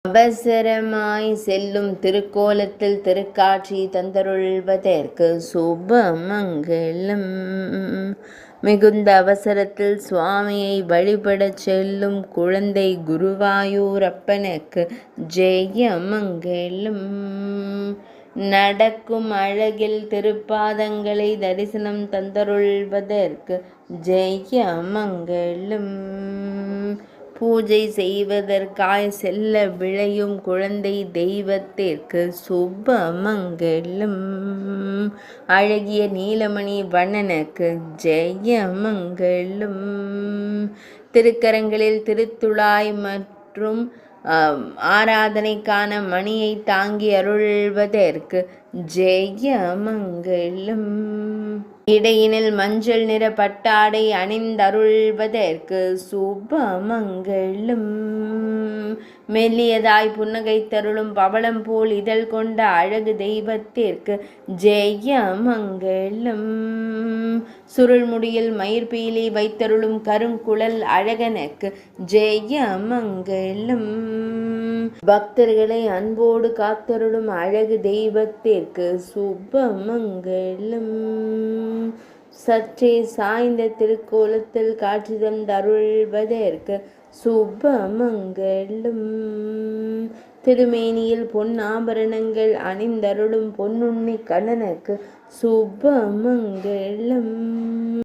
அவசரமாய் செல்லும் திருக்கோலத்தில் திருக்காட்சி தந்தருள்வதற்கு சுபமங்கலம். மிகுந்த அவசரத்தில் சுவாமியை வழிபடச் செல்லும் குழந்தை குருவாயூரப்பனுக்கு ஜெயமங்கலம். நடக்கும் அழகில் திருப்பாதங்களை தரிசனம் தந்தருள்வதற்கு ஜெயமங்கலம். பூஜை செய்வதற்காய் செல்ல விளையும் குழந்தை தெய்வத்திற்கு சுபமங்கலம். அழகிய நீலமணி வண்ணனுக்கு ஜெயமங்கலம். திருக்கரங்களில் திருத்துழாய் மற்றும் ஆராதனைக்கான மணியை தாங்கி அருள்வதற்கு ஜெயமங்கலம். இடையினில் மஞ்சள் நிற பட்டாடை அணிந்தருள்வதற்கு சுபமங்கலம். மெல்லியதாய் புன்னகை தருளும் பவளம் போல் இதழ் கொண்ட அழகு தெய்வத்திற்கு ஜெயமங்கலம். சுருள்முடியில் மயிர்பீலி வைத்தருளும் கருங்குழல் அழகனுக்கு ஜெயமங்கலம். பக்தர்களை அன்போடு காத்தருளும் அழகு தெய்வத்திற்கு சுபமங்கலம். சற்றே சாய்ந்த திருக்கோலத்தில் காட்சி தந்தருள்வதற்கு சுபமங்கலம். திருமேனியில் பொன்னாபரணங்கள் அணிந்தருளும் பொன்னுண்ணி கண்ணனுக்கு சுபமங்கலம்.